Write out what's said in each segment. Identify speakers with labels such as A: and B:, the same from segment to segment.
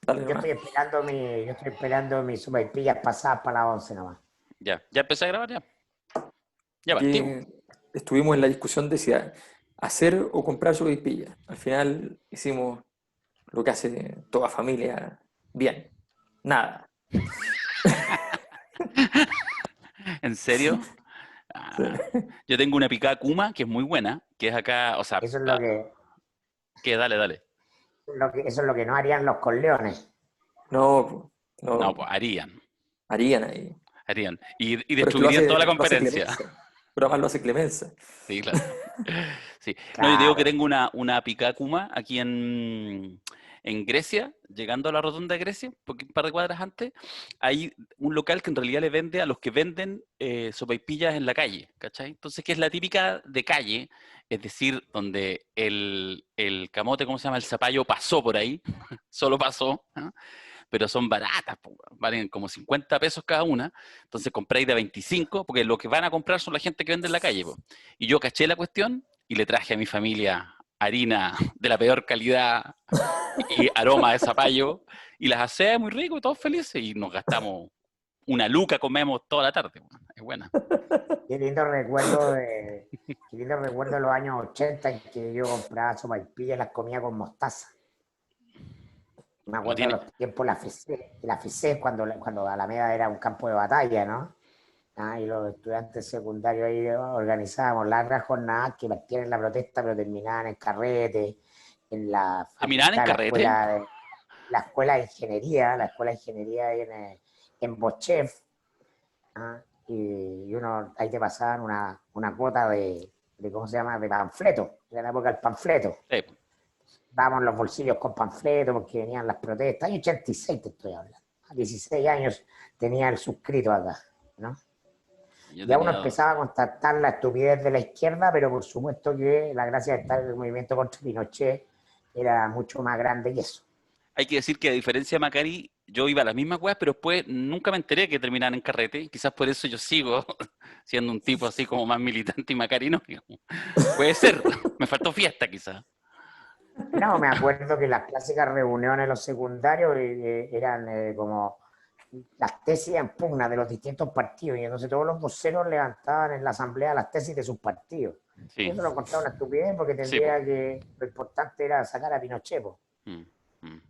A: Dale
B: Yo
A: nomás.
B: estoy esperando yo estoy esperando mis sopaipillas pasadas para las 11 nomás.
C: Ya empecé a grabar ya. Ya partimos.
A: Que estuvimos en la discusión de si hacer o comprar sopaipillas. Al final hicimos lo que hace toda familia bien. Nada.
C: ¿En serio?
A: Sí.
C: Ah, yo tengo una picada Kuma que es muy buena, que es acá, o sea,
B: Eso es lo que,
C: que dale.
B: eso es lo que no harían los corleones.
A: No, po,
C: No,
A: no,
C: pues harían.
A: harían ahí.
C: Y
A: Pero es que
C: destruirían toda la
A: lo hace
C: competencia.
A: Clemenza. Pero además lo hace Clemenza.
C: Sí, claro. Sí. No, yo te digo que
B: Claro.
C: tengo una picada Kuma aquí en Grecia, llegando a la rotonda de Grecia, un par de cuadras antes, hay un local que en realidad le vende a los que venden sopaipillas en la calle, ¿cachai? Entonces, que es la típica de calle, es decir, donde el camote, ¿cómo se llama? El zapallo pasó por ahí, solo pasó, ¿ah? Pero son baratas, po, valen como 50 pesos cada una, entonces compráis de 25, porque lo que van a comprar son la gente que vende en la calle. Po. Y yo caché la cuestión y le traje a mi familia harina de la peor calidad y aroma de zapallo, y las asé muy rico y todos felices, y nos gastamos una luca, comemos toda la tarde. Po. Es buena.
B: Qué lindo qué lindo recuerdo de los años 80 en que yo compraba sopaipillas y las comía con mostaza. Me
C: No
B: acuerdo de
C: tiene...
B: los tiempos de la FESE cuando Alameda era un campo de batalla, ¿no? Ah, y los estudiantes secundarios ahí organizábamos largas jornadas que partían en la protesta, pero terminaban en carrete, en la
C: ¿Terminaban en
B: facultad,
C: carrete?
B: la escuela de ingeniería, ahí en Bochef, ¿ah? Y uno, ahí te pasaban una cuota ¿cómo se llama?, de panfleto, era la época del panfleto.
C: Sí.
B: Dábamos los bolsillos con panfletos porque venían las protestas. Año 86 te estoy hablando. A 16 años tenía el suscrito acá, ¿no?
C: Yo
B: Ya uno
C: tenía...
B: empezaba a constatar la estupidez de la izquierda, pero por supuesto que la gracia de estar en el movimiento contra Pinochet era mucho más grande que eso.
C: Hay que decir que a diferencia de Macari, yo iba a las mismas weas, pero después nunca me enteré que terminaban en carrete. Quizás por eso yo sigo siendo un tipo así como más militante y macarino. Puede ser, me faltó fiesta quizás.
B: No, me acuerdo que las clásicas reuniones de los secundarios eran como las tesis en pugna de los distintos partidos, y entonces todos los voceros levantaban en la asamblea las tesis de sus partidos. Y
C: Sí,
B: eso lo contaba una estupidez porque
C: sí, po.
B: tendría que, lo importante era sacar a Pinochet, po.
C: Mm, mm.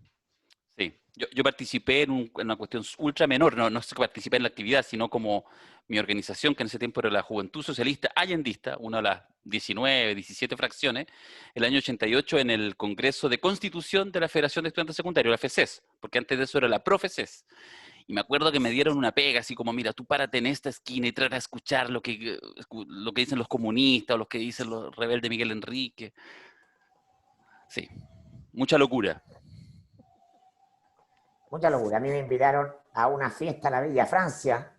C: Sí, yo participé en una cuestión ultra menor, no es que participé en la actividad, sino como mi organización, que en ese tiempo era la Juventud Socialista Allendista, una de las 19, 17 fracciones, el año 88 en el Congreso de Constitución de la Federación de Estudiantes Secundarios, la FECES, porque antes de eso era la PROFECES. Y me acuerdo que me dieron una pega, así como, mira, tú párate en esta esquina y trata de escuchar lo que dicen los comunistas o lo que dicen los rebeldes Miguel Enrique. Sí, mucha locura.
B: Mucha locura. A mí me invitaron a una fiesta a la Villa Francia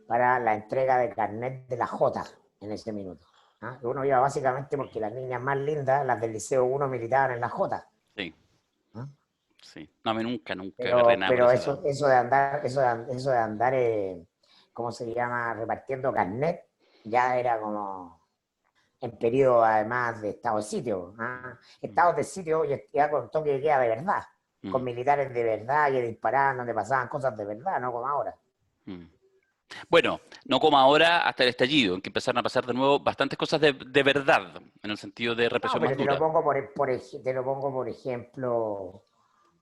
B: para la entrega de carnet de la J en ese minuto. ¿Ah? Uno iba básicamente porque las niñas más lindas, las del Liceo 1, militaban en la J.
C: Sí,
B: ¿Ah?
C: sí. No, a mí nunca agarré nada por
B: Pero
C: ese lado.
B: eso de andar, ¿cómo se llama?, repartiendo carnet, ya era como en periodo además de estado de sitio. ¿Ah?
C: Mm,
B: Estados de sitio ya con toque de queda de verdad, con
C: mm,
B: militares de verdad que disparaban, donde pasaban cosas de verdad, no como ahora.
C: mm. Bueno, no como ahora hasta el estallido, en que empezaron a pasar de nuevo bastantes cosas de verdad, en el sentido de
B: No,
C: represión más
B: pero
C: dura.
B: te lo pongo por ejemplo,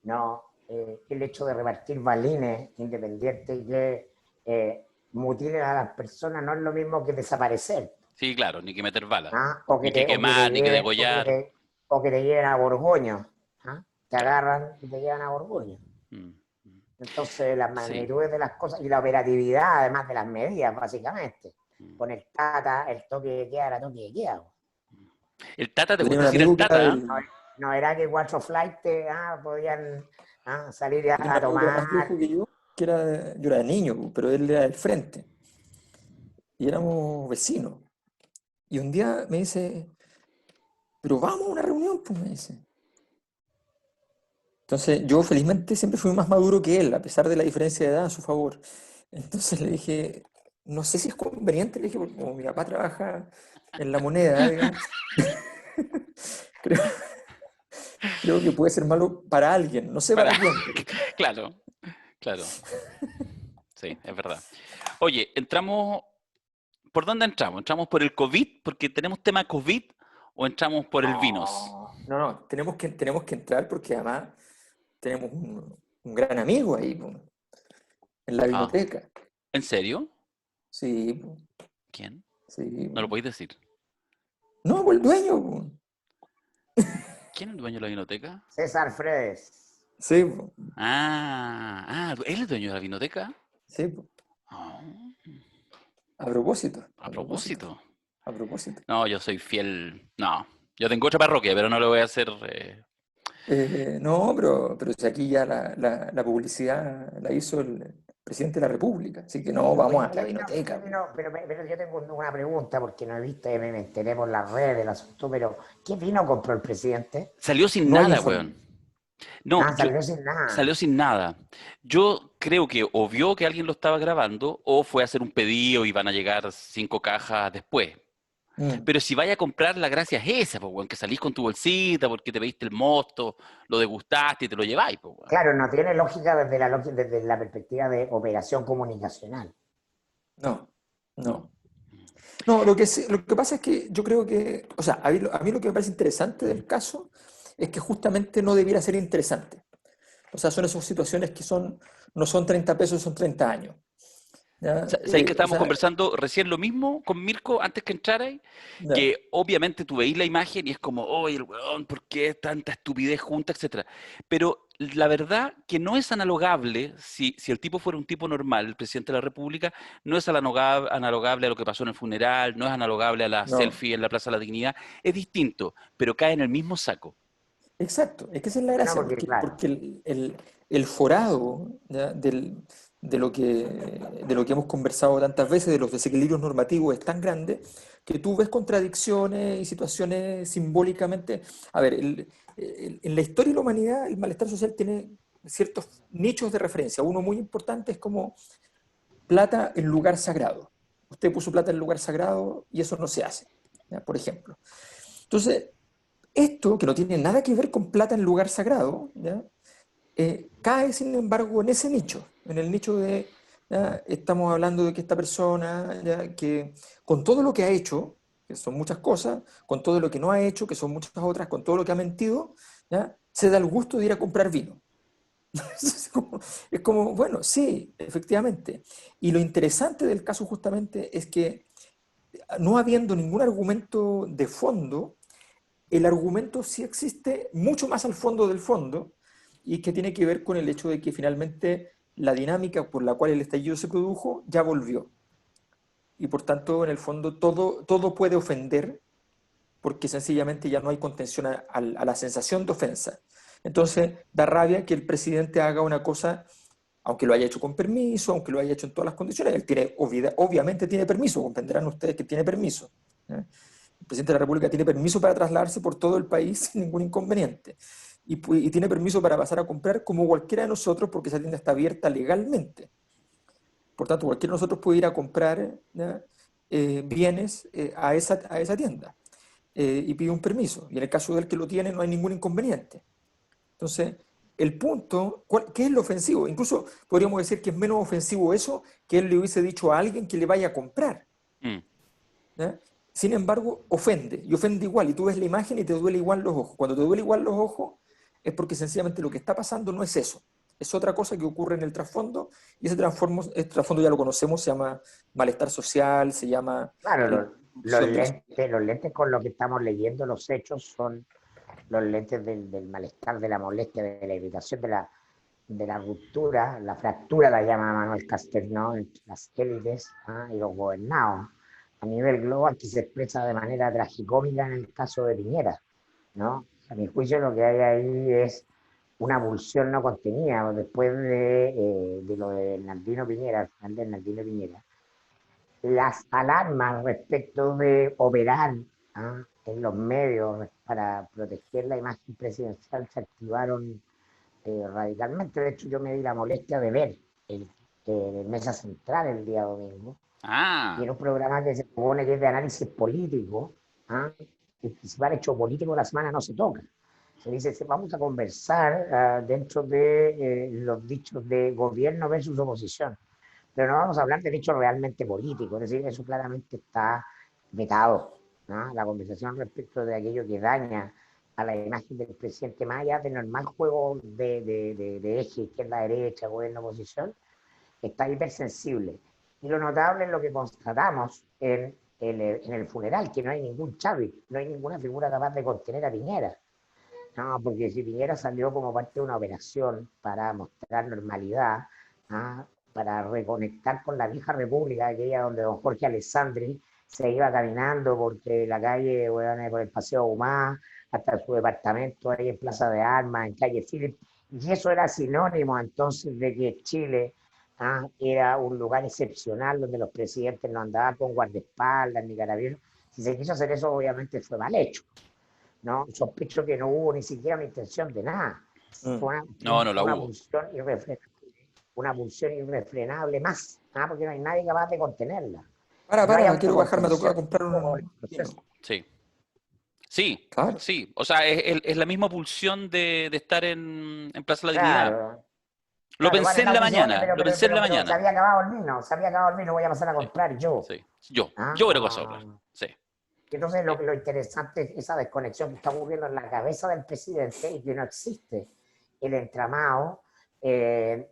B: no, el hecho de repartir balines independientes que mutilen a las personas no es lo mismo que desaparecer.
C: Sí, claro, ni que meter balas,
B: ¿Ah?
C: ni que quemar, ni que degollar.
B: O que te lleven a Borgoño. ¿Ah? Te
C: Claro.
B: agarran y te llevan a Borgoño.
C: Mm, mm.
B: Entonces, las
C: Sí.
B: magnitudes de las cosas y la operatividad, además de las medidas, básicamente.
C: Mm.
B: Con el tata, el toque de queda era toque de queda.
C: El Tata, ¿te
A: Yo tenía
C: gusta
A: un
C: decir el
A: amigo que era
C: Tata?
A: del,
B: No, no era que cuatro flights podían salir
A: yo tenía un
B: a
A: amigo que era más
B: tomar.
A: viejo que yo, yo era niño, pero él era del frente. Y éramos vecinos. Y un día me dice, pero vamos a una reunión, pues me dice. Entonces yo felizmente siempre fui más maduro que él, a pesar de la diferencia de edad a su favor. Entonces le dije, no sé si es conveniente, le dije, porque como mi papá trabaja en la moneda, digamos, creo, Creo que puede ser malo para alguien, no sé para quién.
C: Claro, claro. Sí, es verdad. Oye, entramos. ¿Por dónde entramos? ¿Entramos por el COVID? Porque tenemos tema COVID o entramos por el vinos.
A: No, tenemos que entrar porque además tenemos un gran amigo ahí, po, en la
C: Ah,
A: vinoteca.
C: ¿en serio?
A: Sí, po,
C: ¿Quién?
A: sí.
C: No lo
A: Po.
C: podéis decir.
A: No, pues el dueño. Po.
C: ¿Quién es el dueño de la vinoteca?
B: César Fredes.
A: Sí, po,
C: ¿él es dueño de la vinoteca?
A: sí, po.
C: Ah,
A: A propósito,
C: a propósito.
A: a propósito.
C: No, yo soy fiel. No, yo tengo otra parroquia, pero no lo voy a hacer.
A: No, pero si aquí ya la publicidad la hizo el presidente de la República, así que no, vamos
B: Oye,
A: a la vinoteca. Po.
B: pero yo tengo una pregunta porque no he visto, me enteré por las redes del asunto, pero ¿qué vino compró el presidente?
C: Salió sin
A: No hay
C: nada,
A: informe.
C: weón. No,
B: Salió sin nada.
C: salió sin nada. Yo creo que o vio que alguien lo estaba grabando o fue a hacer un pedido y van a llegar 5 cajas después.
A: Mm.
C: Pero si vaya a comprar, la gracia es esa, pues, weón, que salís con tu bolsita porque te pediste el mosto, lo degustaste y te lo lleváis, pues, weón.
B: Claro, no tiene lógica desde la perspectiva de operación comunicacional.
A: No, no. No, lo que pasa es que yo creo que, o sea, a mí lo que me parece interesante del caso es que justamente no debiera ser interesante. O sea, son esas situaciones que no son 30 pesos, son 30 años. ¿Ya?
C: ¿Sabéis que
A: O
C: estábamos
A: sea,
C: conversando recién lo mismo con Mirko antes que entrarais?
A: ya,
C: Que obviamente tú veís la imagen y es como, oye, el weón, ¿por qué tanta estupidez junta, etcétera? Pero la verdad que no es analogable, si el tipo fuera un tipo normal, el presidente de la República, no es analogable a lo que pasó en el funeral, no es analogable a la
A: no,
C: selfie en la Plaza de la Dignidad, es distinto, pero cae en el mismo saco.
A: exacto, es que esa es la
B: No,
A: gracia,
B: porque claro,
A: porque el forado, ¿ya? De lo que hemos conversado tantas veces, de los desequilibrios normativos, es tan grande que tú ves contradicciones y situaciones simbólicamente. A ver, en la historia de la humanidad, el malestar social tiene ciertos nichos de referencia. Uno muy importante es como plata en lugar sagrado. Usted puso plata en lugar sagrado y eso no se hace, ¿ya? Por ejemplo. Entonces, esto, que no tiene nada que ver con plata en lugar sagrado, ¿ya? Cae, sin embargo, en ese nicho, en el nicho de, ¿ya? Estamos hablando de que esta persona, ¿ya? Que con todo lo que ha hecho, que son muchas cosas, con todo lo que no ha hecho, que son muchas otras, con todo lo que ha mentido, ¿ya? Se da el gusto de ir a comprar vino. Es como, bueno, sí, efectivamente. Y lo interesante del caso justamente es que no habiendo ningún argumento de fondo, el argumento sí existe mucho más al fondo del fondo y que tiene que ver con el hecho de que finalmente la dinámica por la cual el estallido se produjo ya volvió. Y por tanto, en el fondo, todo puede ofender porque sencillamente ya no hay contención a la sensación de ofensa. Entonces, da rabia que el presidente haga una cosa, aunque lo haya hecho con permiso, aunque lo haya hecho en todas las condiciones, él tiene, obviamente tiene permiso, comprenderán ustedes que tiene permiso. ¿Eh? El presidente de la República tiene permiso para trasladarse por todo el país sin ningún inconveniente. Y tiene permiso para pasar a comprar como cualquiera de nosotros porque esa tienda está abierta legalmente. Por tanto, cualquiera de nosotros puede ir a comprar, ¿ya? Bienes a esa tienda y pide un permiso. Y en el caso del que lo tiene no hay ningún inconveniente. Entonces, el punto, ¿qué es lo ofensivo? Incluso podríamos decir que es menos ofensivo eso que él le hubiese dicho a alguien que le vaya a comprar.
C: Mm.
A: ¿Ya? Sin embargo, ofende, y ofende igual, y tú ves la imagen y te duele igual los ojos. Cuando te duele igual los ojos, es porque sencillamente lo que está pasando no es eso, es otra cosa que ocurre en el trasfondo, y ese trasfondo ya lo conocemos, se llama malestar social, se llama
B: claro,
A: corrupción de la sociedad.
B: los lentes con lo que estamos leyendo, los hechos, son los lentes del malestar, de la molestia, de la irritación, de la ruptura, la fractura la llama Manuel Castellón entre las élites y los gobernados a nivel global, que se expresa de manera tragicómica en el caso de Piñera, ¿no? A mi juicio lo que hay ahí es una pulsión no contenida después de lo de Nardino Piñera, al final de Nardino Piñera. Las alarmas respecto de operar en los medios para proteger la imagen presidencial se activaron radicalmente. De hecho, yo me di la molestia de ver el Mesa Central el día domingo, y
C: Ah,
B: era un programa que se supone que es de análisis político. El principal hecho político de la semana no se toca. Se dice, vamos a conversar dentro de los dichos de gobierno versus oposición, pero no vamos a hablar de dichos realmente políticos, es decir, eso claramente está vetado, ¿no? La conversación respecto de aquello que daña a la imagen del presidente, más allá del normal juego de eje, izquierda-derecha, gobierno-oposición, está hipersensible. Y lo notable es lo que constatamos en el funeral, que no hay ningún Chávez, no hay ninguna figura capaz de contener a Piñera. No, porque si Piñera salió como parte de una operación para mostrar normalidad, ¿ah? Para reconectar con la vieja república, aquella donde don Jorge Alessandri se iba caminando porque la calle, bueno, por el Paseo Humá, hasta su departamento ahí en Plaza de Armas, en calle Philip, y eso era sinónimo entonces de que Chile, era un lugar excepcional donde los presidentes no andaban con guardaespaldas ni carabineros. Si se quiso hacer eso, obviamente fue mal hecho, ¿no? Sospecho que no hubo ni siquiera una intención de nada. Fue
C: No, no la
B: una
C: hubo.
B: una pulsión irrefrenable más, porque no hay nadie capaz de contenerla. No hay
A: Quiero bajarme a comprar
B: autocontención
A: un vino.
C: Sí. Sí,
A: Claro.
C: sí. O sea, es la misma pulsión de estar en Plaza de la Dignidad.
B: Claro,
C: Lo
B: claro,
C: pensé
B: vale,
C: en la
B: dice, oye,
C: mañana, lo pensé en la
B: pero se
C: mañana.
B: había acabado el vino, voy a pasar a
C: Sí,
B: comprar yo.
C: sí. Yo
B: ¿Ah?
C: hubiera pasado a hablar. Sí.
B: Entonces, lo interesante es esa desconexión que está ocurriendo en la cabeza del presidente y que no existe el entramado, de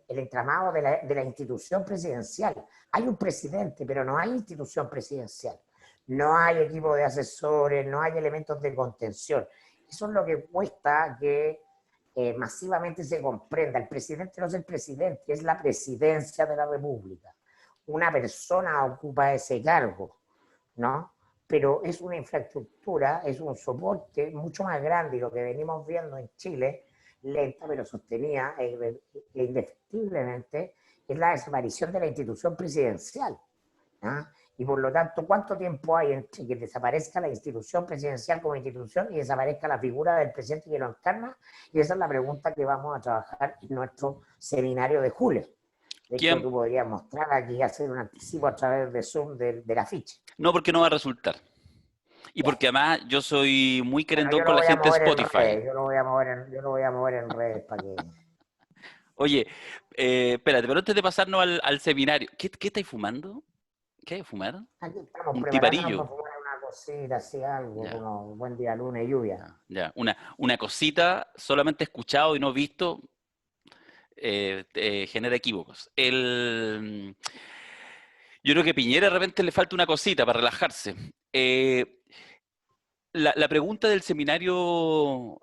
B: la institución presidencial. Hay un presidente, pero no hay institución presidencial. No hay equipo de asesores, no hay elementos de contención. Eso es lo que cuesta que masivamente se comprenda. El presidente no es el presidente, es la presidencia de la República. Una persona ocupa ese cargo, ¿no? Pero es una infraestructura, es un soporte mucho más grande y lo que venimos viendo en Chile, lenta pero sostenida e indefectiblemente, es la desaparición de la institución presidencial. ¿Ah? Y por lo tanto, ¿cuánto tiempo hay entre que desaparezca la institución presidencial como institución y desaparezca la figura del presidente que lo encarna? Y esa es la pregunta que vamos a trabajar en nuestro seminario de julio. De hecho,
C: ¿Quién?
B: tú podrías mostrar aquí, hacer un anticipo a través de Zoom del afiche.
C: No, porque no va a resultar. Y porque además yo soy muy
B: Bueno,
C: querendón
B: yo lo
C: con la
B: voy a
C: gente de
B: mover en
C: Spotify.
B: redes, yo lo voy a mover en redes para que...
C: Oye, espérate, pero antes de pasarnos al seminario, ¿qué estáis fumando? ¿Qué hay que fumar?
B: Aquí estamos
C: Un
B: preparándonos
C: piparillo.
B: para fumar una cosita, así algo,
C: Ya,
B: como un buen día, luna y lluvia.
C: ya. Una cosita solamente escuchado y no visto genera equívocos. Yo creo que Piñera de repente le falta una cosita para relajarse. La pregunta del seminario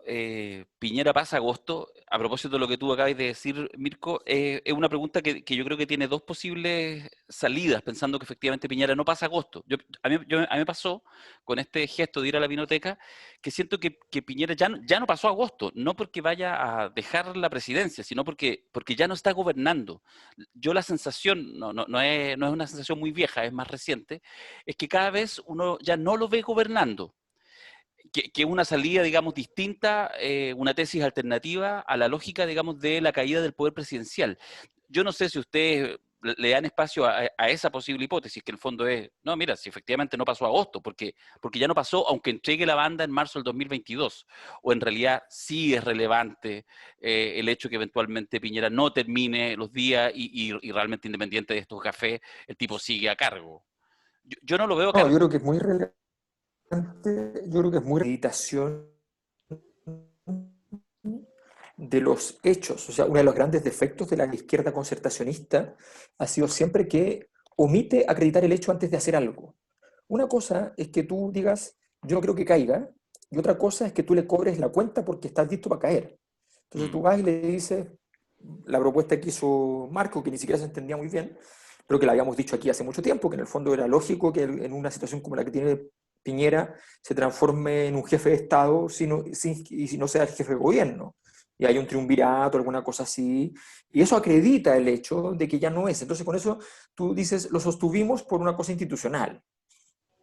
C: Piñera pasa agosto, a propósito de lo que tú acabas de decir, Mirko, es una pregunta que yo creo que tiene dos posibles salidas, pensando que efectivamente Piñera no pasa agosto. A mí me pasó con este gesto de ir a la vinoteca, que siento que Piñera ya no pasó agosto, no porque vaya a dejar la presidencia, sino porque ya no está gobernando. Yo la sensación, no es una sensación muy vieja, es más reciente, es que cada vez uno ya no lo ve gobernando. Que una salida, digamos, distinta, una tesis alternativa a la lógica, digamos, de la caída del poder presidencial. Yo no sé si ustedes le dan espacio a esa posible hipótesis, que en el fondo es, no, mira, si efectivamente no pasó agosto, porque ya no pasó, aunque entregue la banda en marzo del 2022, o en realidad sí es relevante el hecho que eventualmente Piñera no termine los días y realmente independiente de estos cafés, el tipo sigue a cargo. Yo no lo veo a
A: No, yo creo
C: cargo.
A: que es muy relevante, yo creo que es muy meditación de los hechos. O sea, uno de los grandes defectos de la izquierda concertacionista ha sido siempre que omite acreditar el hecho antes de hacer algo. Una cosa es que tú digas, yo no creo que caiga, y otra cosa es que tú le cobres la cuenta porque estás listo para caer. Entonces tú vas y le dices, la propuesta que hizo Marco, que ni siquiera se entendía muy bien, pero que la habíamos dicho aquí hace mucho tiempo, que en el fondo era lógico que en una situación como la que tiene Piñera se transforme en un jefe de Estado y si no sea el jefe de gobierno. Y hay un triunvirato, alguna cosa así. Y eso acredita el hecho de que ya no es. Entonces con eso tú dices, lo sostuvimos por una cosa institucional.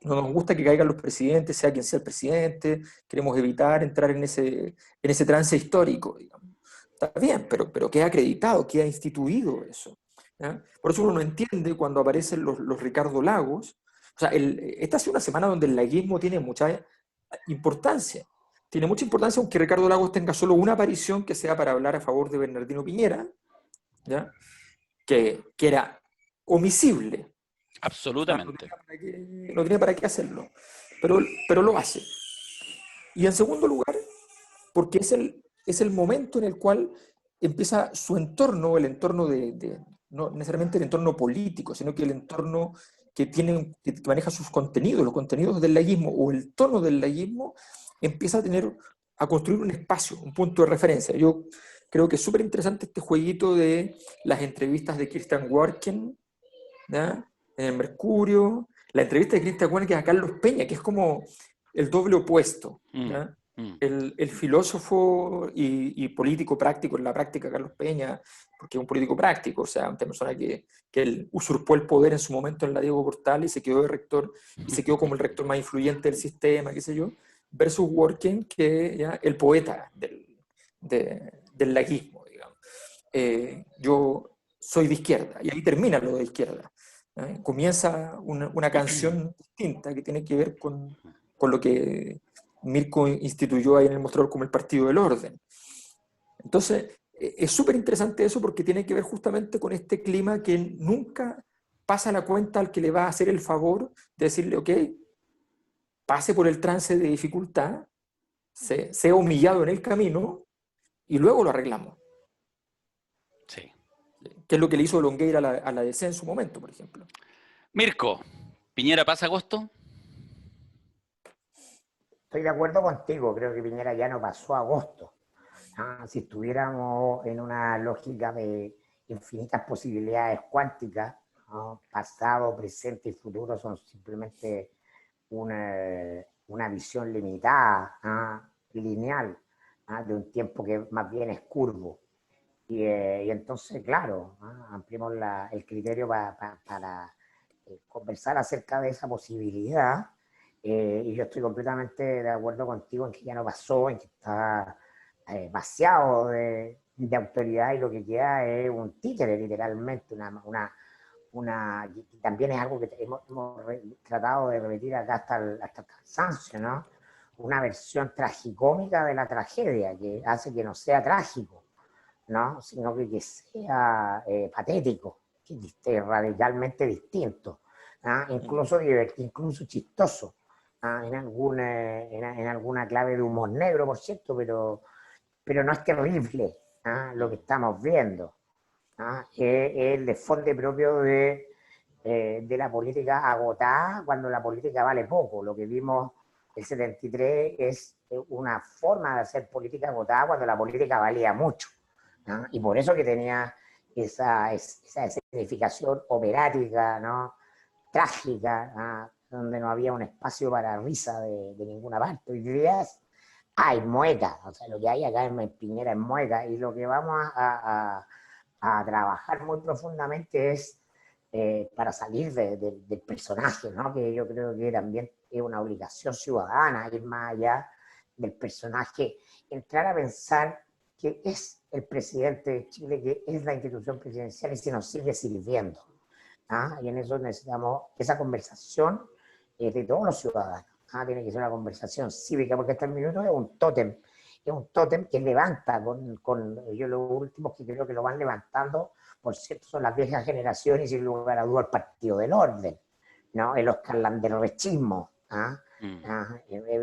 A: No nos gusta que caigan los presidentes, sea quien sea el presidente, queremos evitar entrar en ese trance histórico, digamos. Está bien, pero queda acreditado, queda instituido eso. ¿Ya? Por eso uno no entiende cuando aparecen los Ricardo Lagos. O sea, esta ha sido una semana donde el laguismo tiene mucha importancia. tiene mucha importancia, aunque Ricardo Lagos tenga solo una aparición que sea para hablar a favor de Bernardino Piñera, ¿ya? Que era omisible. O sea,
C: Absolutamente.
A: no tenía para qué hacerlo, pero lo hace. Y en segundo lugar, porque es el momento en el cual empieza su entorno, el entorno no necesariamente el entorno político, sino que el entorno que maneja sus contenidos, los contenidos del laísmo o el tono del laísmo, empieza a construir un espacio, un punto de referencia. Yo creo que es súper interesante este jueguito de las entrevistas de Christian Warken, ¿ya? En el Mercurio, la entrevista de Christian Warken a Carlos Peña, que es como el doble opuesto, ¿ya? El filósofo y político práctico en la práctica, Carlos Peña, porque es un político práctico, o sea, una persona que él usurpó el poder en su momento en la Diego Portales y se quedó de rector, y se quedó como el rector más influyente del sistema, qué sé yo, versus Worken, que ya el poeta del laguismo, digamos. Yo soy de izquierda, y ahí termina lo de izquierda. Comienza una canción distinta que tiene que ver con lo que Mirko instituyó ahí en el mostrador como el Partido del Orden. Entonces, es súper interesante eso porque tiene que ver justamente con este clima que nunca pasa la cuenta al que le va a hacer el favor de decirle, ok, pase por el trance de dificultad, sea humillado en el camino y luego lo arreglamos.
C: Sí.
A: Que es lo que le hizo Longueira a la DC en su momento, por ejemplo.
C: Mirko, ¿Piñera pasa agosto?
B: Estoy de acuerdo contigo, creo que Piñera ya no pasó a agosto. Si estuviéramos en una lógica de infinitas posibilidades cuánticas, ¿no? Pasado, presente y futuro son simplemente una visión limitada, lineal, de un tiempo que más bien es curvo. Y entonces, claro, ampliamos el criterio para conversar acerca de esa posibilidad. Y yo estoy completamente de acuerdo contigo en que ya no pasó, en que está vaciado de autoridad y lo que queda es un títere, literalmente, y también es algo que hemos tratado de repetir acá hasta el cansancio, ¿no? Una versión tragicómica de la tragedia que hace que no sea trágico, ¿no? Sino que sea patético, que es radicalmente distinto, incluso chistoso, en alguna clave de humor negro, por cierto, pero no es terrible lo que estamos viendo. Es el desfonde propio de la política agotada cuando la política vale poco. Lo que vimos el 73 es una forma de hacer política agotada cuando la política valía mucho. Y por eso que tenía esa significación operática, ¿no? Trágica, donde no había un espacio para risa de ninguna parte. Hoy día hay mueca, o sea, lo que hay acá en Piñera es mueca, y lo que vamos a trabajar muy profundamente es para salir del personaje, ¿no? Que yo creo que también es una obligación ciudadana, ir más allá del personaje, entrar a pensar que es el presidente de Chile, que es la institución presidencial y si nos sigue sirviendo. Y en eso necesitamos esa conversación de todos los ciudadanos. Tiene que ser una conversación cívica, porque hasta el minuto es un tótem que levanta yo los últimos que creo que lo van levantando, por cierto, son las viejas generaciones y sin lugar a duda el Partido del Orden, ¿no? El Oscar Landerrechismo,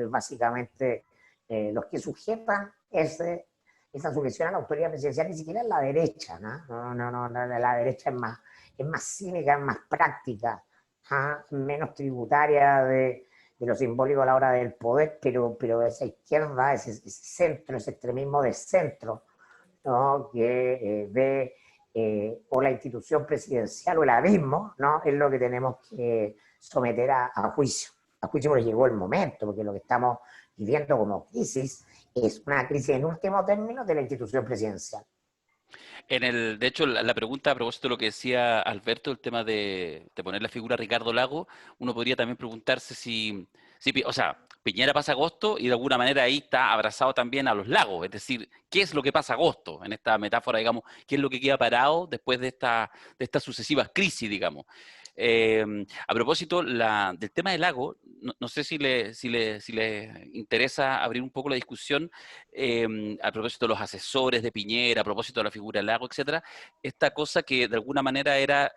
B: básicamente los que sujetan esa sujeción a la autoridad presidencial, ni siquiera es la derecha, ¿no? No, la derecha es más cínica, es más práctica, menos tributaria de lo simbólico a la hora del poder, pero esa izquierda, ese centro, ese extremismo de centro, ¿no? Que ve o la institución presidencial o el abismo, ¿no? Es lo que tenemos que someter a juicio. A juicio porque llegó el momento, porque lo que estamos viviendo como crisis es una crisis en último término de la institución presidencial.
C: De hecho, la pregunta a propósito de lo que decía Alberto, el tema de poner la figura Ricardo Lago, uno podría también preguntarse si o sea, Piñera pasa agosto y de alguna manera ahí está abrazado también a los lagos, es decir, ¿qué es lo que pasa agosto? En esta metáfora, digamos, ¿qué es lo que queda parado después de estas sucesivas crisis, digamos? A propósito del tema del lago, no sé si le interesa abrir un poco la discusión a propósito de los asesores de Piñera, a propósito de la figura del lago, etcétera, esta cosa que de alguna manera era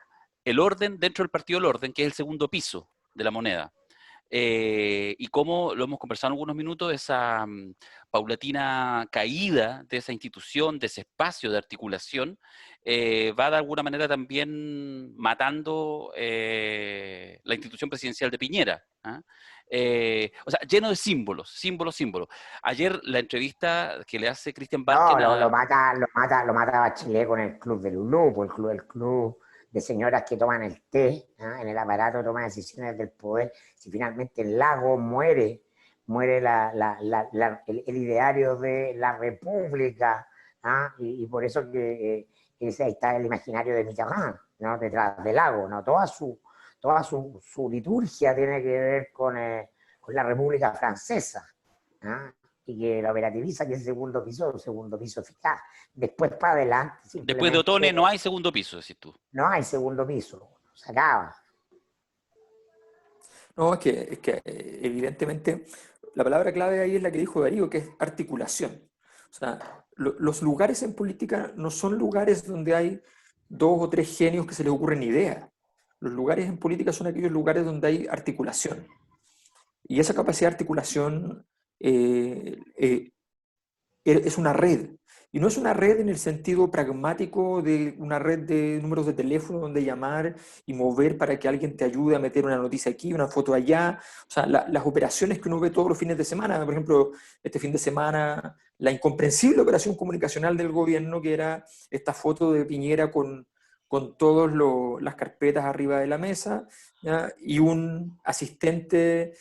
C: el orden dentro del partido del orden, que es el segundo piso de la moneda. Y cómo, lo hemos conversado en algunos minutos, esa paulatina caída de esa institución, de ese espacio de articulación, va de alguna manera también matando la institución presidencial de Piñera. ¿Ah? O sea, lleno de símbolos, símbolos, símbolos. Ayer la entrevista que le hace Cristian
B: No,
C: Barken
B: lo
C: a...
B: mata, lo mata Bachelet con el club de Lulú, pues el club de señoras que toman el té, ¿ah? En el aparato de toma de decisiones del poder. Si finalmente el lago muere el ideario de la república, ¿ah? Y por eso que ahí está el imaginario de Mitterrand, ¿no? Detrás del lago, ¿no? Su liturgia tiene que ver con la República Francesa, ¿ah? Y que la operativiza, que es un segundo piso eficaz. Después para adelante,
C: Después de Otone
B: simplemente
C: no hay segundo piso, decís tú.
B: no hay segundo piso, se acaba.
A: No, es que evidentemente la palabra clave ahí es la que dijo Darío, que es articulación. O sea, los lugares en política no son lugares donde hay dos o tres genios que se les ocurren ideas. Los lugares en política son aquellos lugares donde hay articulación. Y esa capacidad de articulación es una red. Y no es una red en el sentido pragmático de una red de números de teléfono donde llamar y mover para que alguien te ayude a meter una noticia aquí, una foto allá. O sea, las operaciones que uno ve todos los fines de semana, por ejemplo, este fin de semana, la incomprensible operación comunicacional del gobierno, que era esta foto de Piñera con todas las carpetas arriba de la mesa, ¿ya? Y un asistente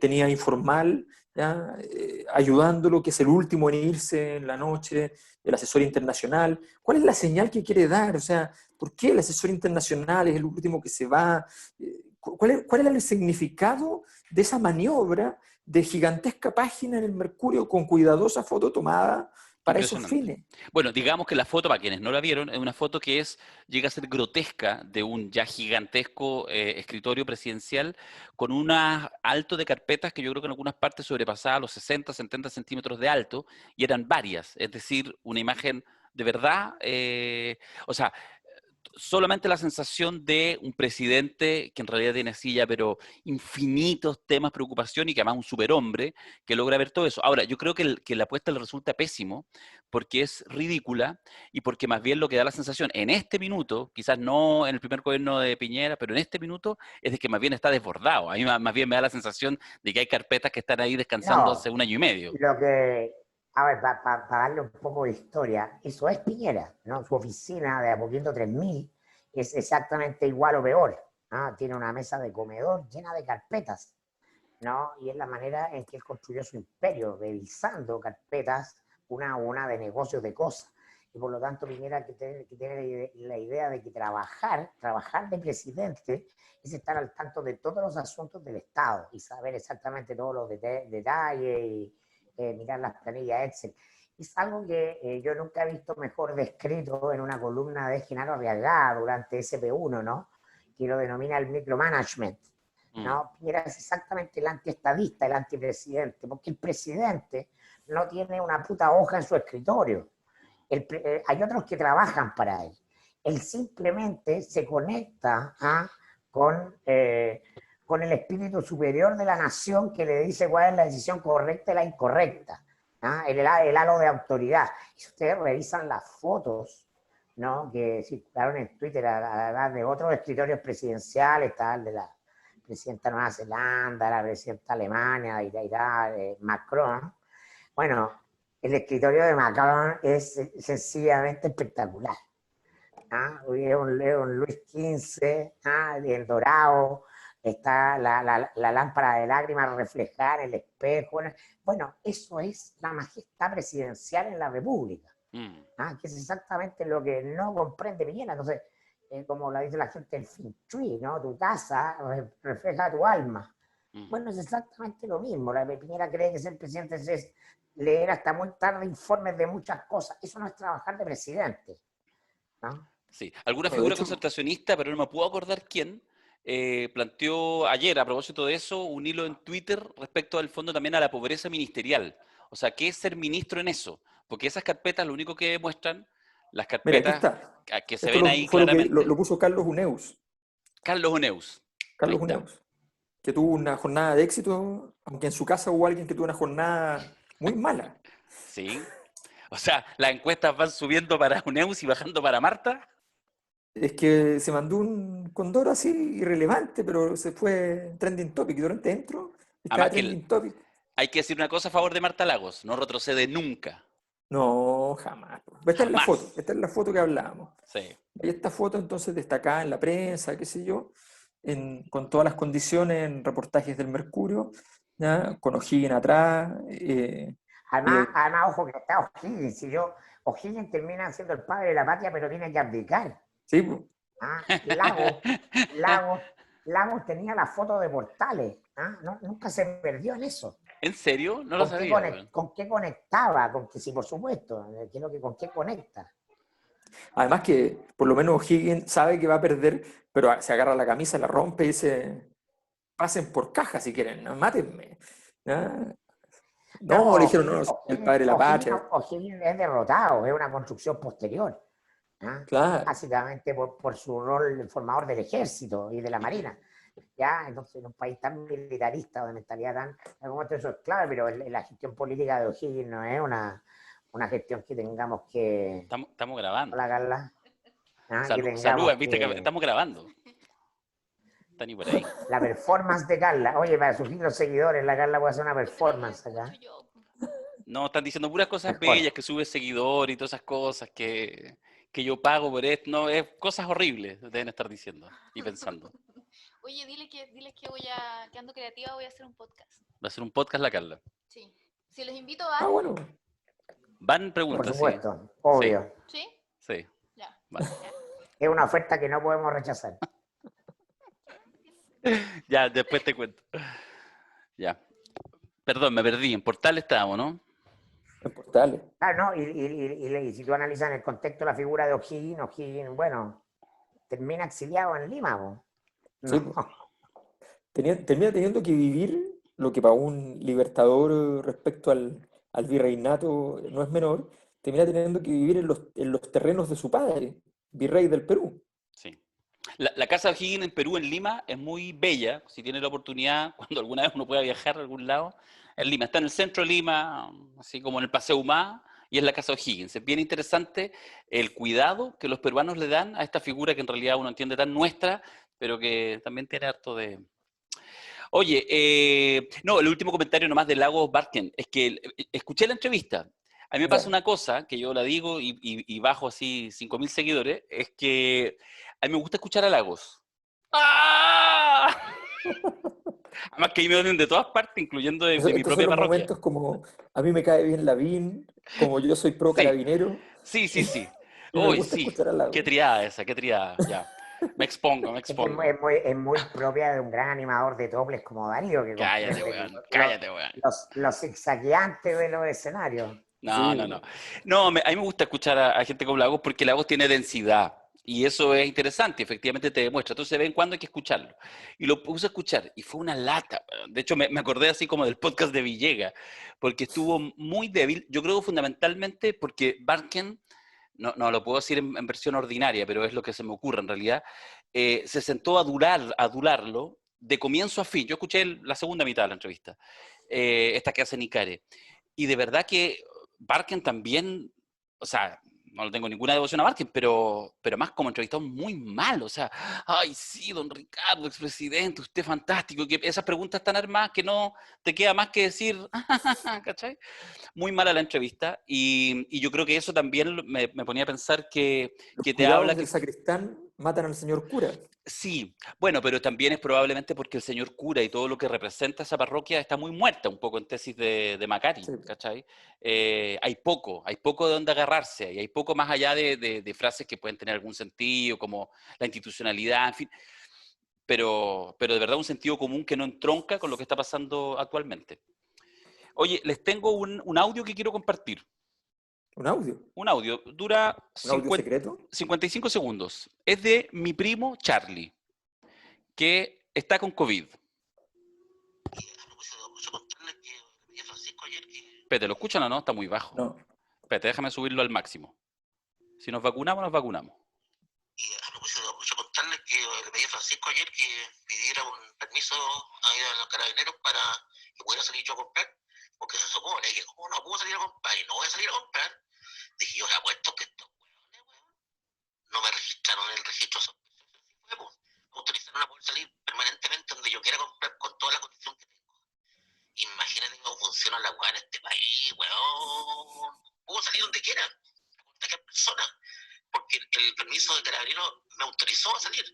A: tenía informal, ¿ya? Ayudándolo, que es el último en irse en la noche, el asesor internacional. ¿Cuál es la señal que quiere dar? O sea, ¿por qué el asesor internacional es el último que se va? ¿Cuál era el significado de esa maniobra de gigantesca página en el Mercurio con cuidadosa foto tomada para esos
C: Impresionante.
A: fines?
C: Bueno, digamos que la foto, para quienes no la vieron, es una foto que llega a ser grotesca de un ya gigantesco escritorio presidencial con un alto de carpetas que yo creo que en algunas partes sobrepasaba los 60, 70 centímetros de alto y eran varias, es decir, una imagen de verdad, o sea, solamente la sensación de un presidente que en realidad tiene silla, pero infinitos temas, preocupación y que además un superhombre que logra ver todo eso. Ahora, yo creo que la apuesta le resulta pésimo porque es ridícula y porque más bien lo que da la sensación en este minuto, quizás no en el primer gobierno de Piñera, pero en este minuto es de que más bien está desbordado. A mí más bien me da la sensación de que hay carpetas que están ahí descansando hace
B: No,
C: un año y medio.
B: lo que, a ver, para darle un poco de historia, eso es Piñera, ¿no? Su oficina de Apoquindo 3000 es exactamente igual o peor, ¿no? Tiene una mesa de comedor llena de carpetas, ¿no? Y es la manera en que él construyó su imperio, revisando carpetas una a una de negocios de cosas. Y por lo tanto, Piñera que tiene la idea de que trabajar de presidente es estar al tanto de todos los asuntos del Estado y saber exactamente todos los detalles y mirar las planillas Excel. Es algo que yo nunca he visto mejor descrito en una columna de Genaro Arriagada durante SP1, ¿no? Que lo denomina el micromanagement. ¿No? Piñera es exactamente el antiestadista, el antipresidente, porque el presidente no tiene una puta hoja en su escritorio. Hay otros que trabajan para él. Él simplemente se conecta con el espíritu superior de la nación que le dice cuál es la decisión correcta y la incorrecta. El halo de autoridad. Y si ustedes revisan las fotos, ¿no? Que circularon en Twitter además de otros escritorios presidenciales, tal, de la presidenta de Nueva Zelanda, la presidenta de Alemania, de Macron. Bueno, el escritorio de Macron es sencillamente espectacular. Es un Luis XV, en dorado, está la lámpara de lágrimas reflejada en el espejo. Bueno, eso es la majestad presidencial en la República, que es exactamente lo que no comprende Piñera. Entonces, como la dice la gente, el feng shui, ¿no? Tu casa refleja tu alma. Bueno, es exactamente lo mismo. La Piñera cree que ser presidente es leer hasta muy tarde informes de muchas cosas. Eso no es trabajar de presidente, ¿no?
C: Sí. Alguna
A: Bueno, de
C: figura
A: hecho,
C: concertacionista, pero no me puedo acordar quién, planteó ayer, a propósito de eso, un hilo en Twitter respecto al fondo también a la pobreza ministerial. O sea, ¿qué es ser ministro en eso? Porque esas carpetas lo único que muestran, las
A: mira, aquí
C: carpetas
A: está.
C: que se
A: Esto
C: ven ahí
A: fue lo que lo
C: claramente.
A: puso Carlos Uneus.
C: Carlos Oneus. Ahí
A: Carlos
C: está.
A: Uneus, que tuvo una jornada de éxito, aunque en su casa hubo alguien que tuvo una jornada muy mala.
C: Sí. O sea, las encuestas van subiendo para Oneus y bajando para Marta.
A: Es que se mandó un condoro así irrelevante, pero se fue trending topic. Y durante dentro estaba
C: Además que
A: trending topic.
C: hay que decir una cosa a favor de Marta Lagos, no retrocede nunca,
A: No, jamás.
C: jamás.
A: Esta es la foto que hablábamos.
C: Sí.
A: Y esta foto entonces destacada en la prensa, qué sé yo, con todas las condiciones en reportajes del Mercurio, ¿ya? Con O'Higgins atrás.
B: Además, ojo que está O'Higgins. Si yo, O'Higgins termina siendo el padre de la patria, pero tiene que abdicar.
A: Sí, pues.
B: Lagos, Lagos tenía la foto de Portales. No, nunca se perdió en eso.
C: ¿En serio? No lo sabía, weón.
B: ¿Con qué conectaba? Con que sí, por supuesto. ¿Con qué conecta?
A: Además que por lo menos O'Higgins sabe que va a perder, pero se agarra la camisa, la rompe y dice, pasen por caja si quieren, ¿no? Mátenme. ¿Ya?
B: No,
A: No, le dijeron, no, soy el padre de la patria.
B: O'Higgins es derrotado, es una construcción posterior.
A: Claro.
B: Básicamente por su rol de formador del ejército y de la marina. ¿Ya? Entonces, en un país tan militarista o de mentalidad tan... Como esto, eso es clave, pero la gestión política de O'Higgins no es una gestión que tengamos que...
C: Estamos grabando.
B: Hola, Carla. Que
C: Salud,
B: tengamos
C: viste que
B: que...
C: estamos grabando. Están ni por ahí.
B: La performance de Carla. Oye, para sus los seguidores, la Carla puede hacer una performance acá.
C: No, están diciendo puras cosas
B: Mejor.
C: bellas, que sube seguidor y todas esas cosas, que yo pago por esto. No, es cosas horribles deben estar diciendo y pensando.
D: Oye, diles que que ando creativa, voy a hacer un podcast.
C: Va a ser un podcast la Carla.
D: Sí. Si los invito, van.
A: Ah, bueno.
C: Van
B: Por
C: preguntas, sí.
B: supuesto, obvio.
D: ¿Sí?
C: Sí,
D: Ya.
C: van.
B: Es una oferta que no podemos rechazar.
C: Ya, después te cuento. Ya. Perdón, me perdí. En Portal estábamos, ¿no?
A: En Portales.
B: No, y si tú analizas en el contexto la figura de O'Higgins, bueno, termina exiliado en Lima, ¿no?
A: Sí, pues. Termina teniendo que vivir lo que para un libertador respecto al virreinato no es menor, termina teniendo que vivir en los terrenos de su padre, virrey del Perú.
C: Sí. La casa de O'Higgins en Perú, en Lima, es muy bella. Si tiene la oportunidad, cuando alguna vez uno pueda viajar a algún lado, en Lima. Está en el centro de Lima, así como en el Paseo Humá, y es la casa de O'Higgins. Es bien interesante el cuidado que los peruanos le dan a esta figura que en realidad uno entiende tan nuestra, pero que también tiene harto de... Oye, no, el último comentario nomás de Lagos Barken, es que escuché la entrevista. A mí me pasa
A: Ya.
C: una cosa, que yo la digo y bajo así 5.000 seguidores, es que a mí me gusta escuchar a Lagos. ¡Ah! Además que ahí me odian de todas partes, incluyendo de mi
A: Estos son
C: propia
A: los
C: parroquia.
A: momentos como a mí me cae bien Lavín, como yo soy pro
C: Sí,
A: carabinero
C: sí.
A: y me
C: Uy,
A: gusta
C: sí.
A: escuchar al
C: Qué
A: lago.
C: triada esa, qué triada. Ya. Me expongo, me
B: Es que
C: expongo.
B: es muy propia de un gran animador de toples como Darío, que
C: Cállate,
B: comprende
C: weón. Cállate, weón.
B: los zigzagueantes de los escenarios.
C: No,
A: Sí,
C: no, no. No, a mí me gusta escuchar a gente como Lagos porque Lagos tiene densidad. Y eso es interesante, efectivamente te demuestra. Entonces, de vez en cuando hay que escucharlo. Y lo puse a escuchar y fue una lata. De hecho, me acordé así como del podcast de Villega, porque estuvo muy débil. Yo creo fundamentalmente porque Barken, no lo puedo decir en versión ordinaria, pero es lo que se me ocurre en realidad, se sentó a adularlo de comienzo a fin. Yo escuché la segunda mitad de la entrevista, esta que hace Nicare. Y de verdad que Barken también, o sea, no le tengo ninguna devoción a Barken, pero más como entrevistado muy mal, o sea, ay, sí, don Ricardo, expresidente, usted fantástico, que esas preguntas tan armadas que no te queda más que decir, ¿cachai? Muy mala la entrevista, y yo creo que eso también me ponía a pensar
A: los
C: que te habla
A: cuidados del
C: que
A: sacristán matan al señor cura.
C: sí, bueno, pero también es probablemente porque el señor cura y todo lo que representa esa parroquia está muy muerta, un poco en tesis de Macari,
A: Sí.
C: ¿cachai? Hay poco de dónde agarrarse, y hay poco más allá de frases que pueden tener algún sentido, como la institucionalidad, en fin, pero de verdad un sentido común que no entronca con lo que está pasando actualmente. Oye, les tengo un audio que quiero compartir.
A: Un audio.
C: Un audio. Dura
A: Un audio secreto.
C: 55 segundos. Es de mi primo Charlie, que está con COVID. Espérate, ¿lo escuchan o no? Está muy bajo.
A: No.
C: Espérate, déjame subirlo al máximo. Si nos vacunamos, nos vacunamos.
E: Y a propósito, aprovecho contarles que le pedí a Francisco ayer que pidiera un permiso a los carabineros para que pudiera salir yo a comprar, porque se supone que como no puedo salir a comprar y no voy a salir a comprar, dije yo, apuesto que estos hueones, no me registraron en el registro sospechoso. Me autorizaron a poder salir permanentemente donde yo quiera comprar con toda la condición que tengo. Imagínate cómo funciona la hueá en este país, weón. Puedo salir donde quiera, a cualquier persona, porque el permiso de carabineros me autorizó a salir.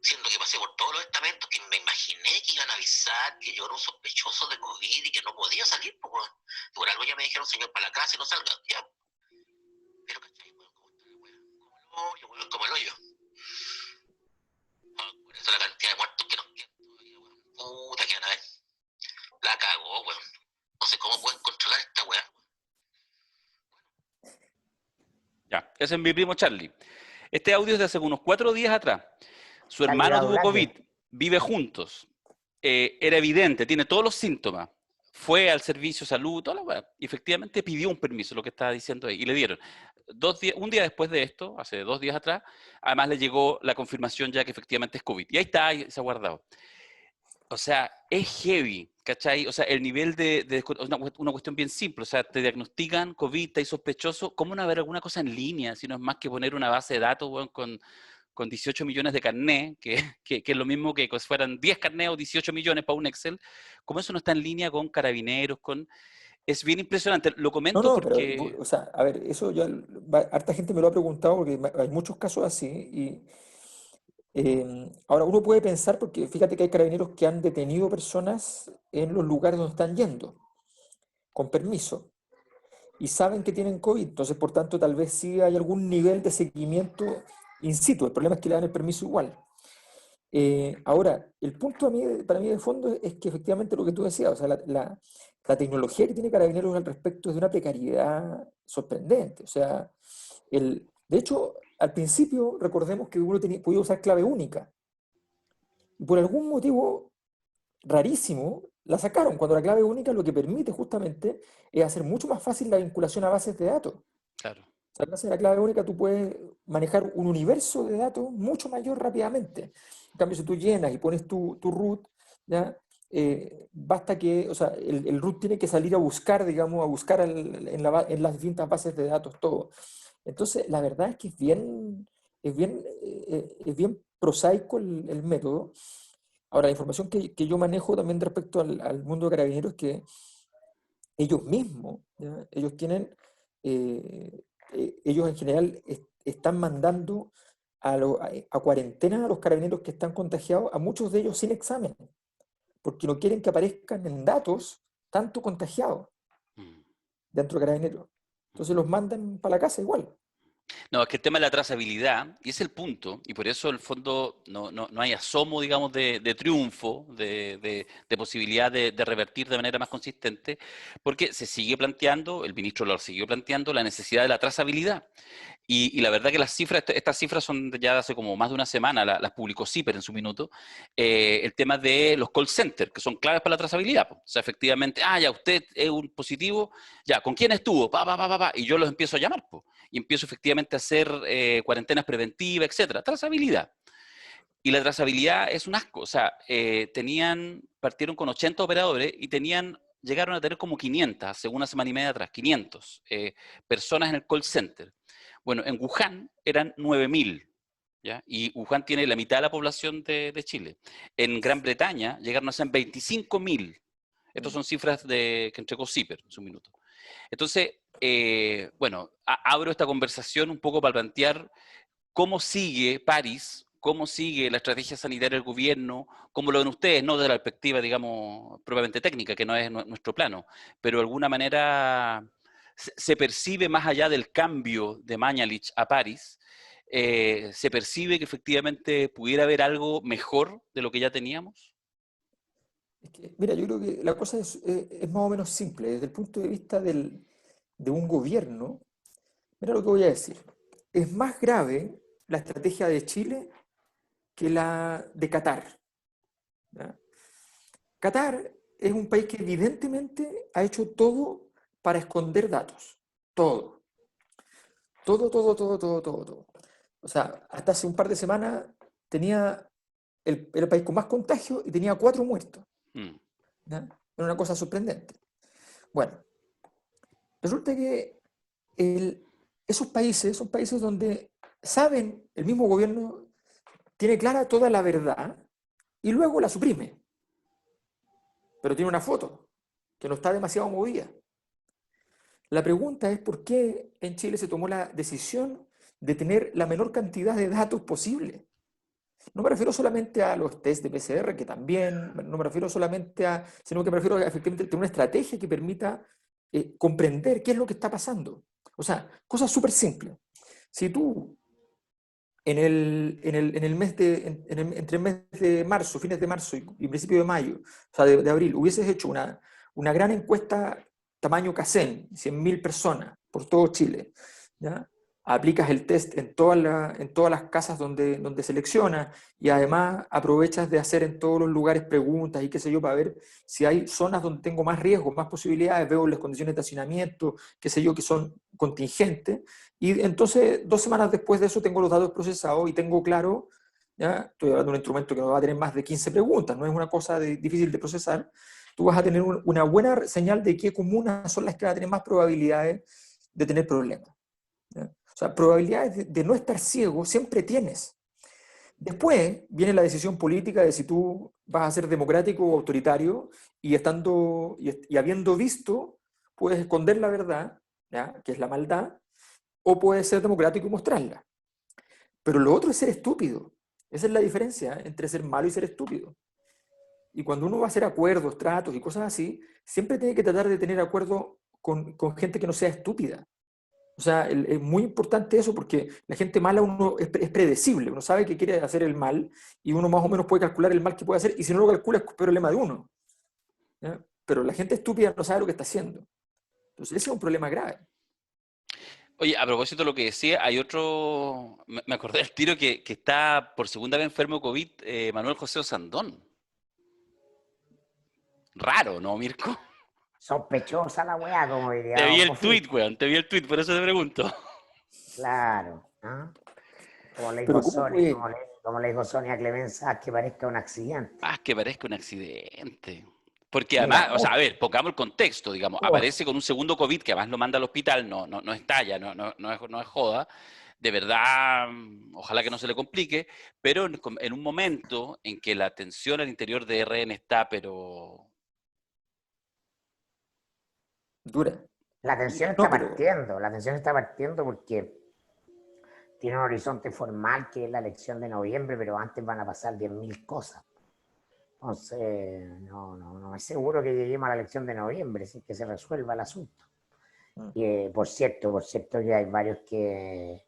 E: Siendo que pasé por todos los estamentos, que me imaginé que iban a avisar que yo era un sospechoso de COVID y que no podía salir, pues, weón. Por algo ya me dijeron, señor, para la casa y no salga, ya. Pero, ¿cachai, weón? ¿Cómo está la weá? Como el hoyo, weón, como el hoyo. Por eso la cantidad de muertos que nos quedan todavía, weón. Puta, que van a ver. La cagó, weón. No sé cómo pueden controlar esta weá.
C: Ya, ese es mi primo Charlie. Este audio es de hace unos 4 días atrás. Su
B: Charlie
C: hermano tuvo
B: Aulante.
C: COVID, vive juntos. Era evidente, tiene todos los síntomas. Fue al servicio de salud, toda la weá, y efectivamente pidió un permiso, lo que estaba diciendo ahí, y le dieron. Un día después de esto, hace 2 días atrás, además le llegó la confirmación ya que efectivamente es COVID. Y ahí está, ahí se ha guardado. O sea, es heavy, ¿cachai? O sea, el nivel de una cuestión bien simple. O sea, te diagnostican COVID, estás sospechoso. ¿Cómo no haber alguna cosa en línea? Si no es más que poner una base de datos, weón, con 18 millones de carnet, que es lo mismo que si fueran 10 carnet o 18 millones para un Excel. ¿Cómo eso no está en línea con carabineros? Es bien impresionante. Lo
A: No,
C: comento
A: no,
C: porque...
A: pero, o sea, a ver, eso ya, harta gente me lo ha preguntado porque hay muchos casos así y ahora uno puede pensar, porque fíjate que hay carabineros que han detenido personas en los lugares donde están yendo, con permiso, y saben que tienen COVID, entonces por tanto tal vez sí hay algún nivel de seguimiento in situ, el problema es que le dan el permiso igual. Ahora, el punto para mí de fondo es que efectivamente lo que tú decías, o sea, la tecnología que tiene Carabineros al respecto es de una precariedad sorprendente. O sea, de hecho, al principio recordemos que uno podía usar clave única. Y por algún motivo rarísimo la sacaron, cuando la clave única lo que permite justamente es hacer mucho más fácil la vinculación a bases de datos.
C: Claro.
A: O sea, gracias a la clave única tú puedes manejar un universo de datos mucho mayor rápidamente. En cambio, si tú llenas y pones tu root, ¿ya? Basta que, o sea, el root tiene que salir a buscar, digamos, en las distintas bases de datos todo. Entonces, la verdad es que es bien prosaico el método. Ahora, la información que yo manejo también respecto al mundo de carabineros es que ellos mismos, ¿ya? Ellos tienen... ellos en general están mandando a cuarentena a los carabineros que están contagiados, a muchos de ellos sin examen, porque no quieren que aparezcan en datos tanto contagiados
C: Mm.
A: dentro de carabineros. Entonces los mandan para la casa igual.
C: No, es que el tema de la trazabilidad, y es el punto, y por eso en el fondo no hay asomo, digamos, de triunfo, de posibilidad de revertir de manera más consistente, porque se sigue planteando, el ministro lo siguió planteando, la necesidad de la trazabilidad. Y la verdad que estas cifras son ya de hace como más de una semana, las publicó CIPER en su minuto, el tema de los call centers, que son claves para la trazabilidad. O sea, efectivamente, ya usted es un positivo, ya, ¿con quién estuvo? Y yo los empiezo a llamar, po, y empiezo efectivamente a hacer cuarentenas preventivas, etcétera. Trazabilidad. Y la trazabilidad es un asco. O sea, partieron con 80 operadores y llegaron a tener como 500, hace una semana y media atrás, 500 personas en el call center. Bueno, en Wuhan eran 9.000, ¿ya? Y Wuhan tiene la mitad de la población de Chile. En Gran Bretaña llegaron a ser 25.000. Estas son cifras que entregó CIPER en su minuto. Entonces, bueno, abro esta conversación un poco para plantear cómo sigue París, cómo sigue la estrategia sanitaria del gobierno, cómo lo ven ustedes, no desde la perspectiva, digamos, probablemente técnica, que no es nuestro plano, pero de alguna manera se percibe más allá del cambio de Mañalich a París, se percibe que efectivamente pudiera haber algo mejor de lo que ya teníamos.
A: Mira, yo creo que la cosa es más o menos simple. Desde el punto de vista de un gobierno, mira lo que voy a decir, es más grave la estrategia de Chile que la de Qatar. ¿Ya? Qatar es un país que evidentemente ha hecho todo para esconder datos. Todo. Todo, todo, todo, todo, todo, todo. O sea, hasta hace un par de semanas era el país con más contagios y tenía 4 muertos.
C: Mm.
A: ¿Ya? Era una cosa sorprendente. Bueno, resulta que esos países son países donde saben, el mismo gobierno tiene clara toda la verdad y luego la suprime. Pero tiene una foto que no está demasiado movida. La pregunta es por qué en Chile se tomó la decisión de tener la menor cantidad de datos posible. No me refiero solamente a los test de PCR, que también, no me refiero solamente a, sino que me refiero a efectivamente tener una estrategia que permita comprender qué es lo que está pasando. O sea, cosas súper simples. Si tú en el mes entre el mes de marzo, fines de marzo y principio de mayo, o sea, de abril, hubieses hecho una gran encuesta tamaño CACEN, 100.000 personas por todo Chile, ¿ya? Aplicas el test en todas las casas donde seleccionas y además aprovechas de hacer en todos los lugares preguntas y qué sé yo, para ver si hay zonas donde tengo más riesgo, más posibilidades, veo las condiciones de hacinamiento, qué sé yo, que son contingentes, y entonces 2 semanas después de eso tengo los datos procesados y tengo claro, ¿ya? Estoy hablando de un instrumento que no va a tener más de 15 preguntas, no es una cosa difícil de procesar, tú vas a tener una buena señal de qué comunas son las que van a tener más probabilidades de tener problemas. ¿Ya? O sea, probabilidades de no estar ciego siempre tienes. Después viene la decisión política de si tú vas a ser democrático o autoritario y habiendo visto, puedes esconder la verdad, ¿ya? Que es la maldad, o puedes ser democrático y mostrarla. Pero lo otro es ser estúpido. Esa es la diferencia entre ser malo y ser estúpido. Y cuando uno va a hacer acuerdos, tratos y cosas así, siempre tiene que tratar de tener acuerdo con gente que no sea estúpida. O sea, es muy importante eso porque la gente mala uno es predecible, uno sabe que quiere hacer el mal y uno más o menos puede calcular el mal que puede hacer y si no lo calcula es problema de uno. ¿Ya? Pero la gente estúpida no sabe lo que está haciendo. Entonces ese es un problema grave.
C: Oye, a propósito de lo que decía, hay otro, me acordé del tiro que está por segunda vez enfermo de COVID, Manuel José Osandón. Raro, ¿no, Mirko?
B: Sospechosa la weá, como diría
C: Te vi
B: don
C: el tweet,
B: Mofito.
C: weón, te vi el tweet, por eso te pregunto.
B: Claro. ¿Ah? Como le dijo
A: Pero ¿cómo
B: Sonia,
A: puede?
B: como le dijo Sonia Clemenza, que parezca un accidente.
C: Ah, que parezca un accidente. Porque además,
B: Mira,
C: o sea, a ver, pongamos el contexto, digamos,
B: oh,
C: aparece con un segundo COVID que además lo manda al hospital, no es talla, no es joda. De verdad, ojalá que no se le complique, pero en un momento en que la tensión al interior de RN está, pero
A: Dura.
B: la tensión
A: No,
B: está
A: pero
B: partiendo, la tensión está partiendo porque tiene un horizonte formal que es la elección de noviembre, pero antes van a pasar 10.000 cosas. Entonces, no es seguro que lleguemos a la elección de noviembre, sin que se resuelva el asunto. Y por cierto que hay varios que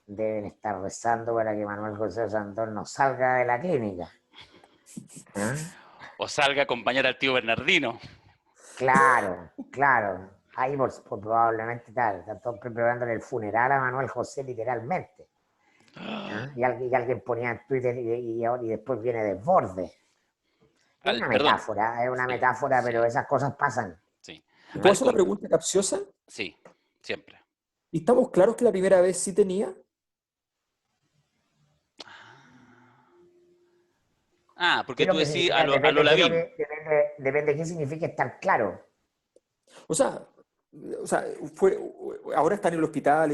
B: deben estar rezando para que Manuel José Sandón no salga de la clínica. ¿Ah?
C: o salga a acompañar al tío Bernardino.
B: Claro. Ahí probablemente están todos preparándole el funeral a Manuel José literalmente. Y alguien ponía en Twitter y después viene Desborde. Es
C: Perdón,
B: una
C: sí,
B: metáfora, pero
C: sí,
B: esas cosas pasan.
C: sí.
A: ¿te puedo
C: Al
A: hacer una
C: con-
A: pregunta capciosa?
C: sí, siempre.
A: ¿Y estamos claros que la primera vez sí tenía?
C: Ah,
B: ¿Qué
C: porque
B: es lo
C: tú
B: que
C: decís
B: significa?
C: a lo Lavín.
B: Depende de qué significa estar claro.
A: O sea, o sea ahora está en el hospital,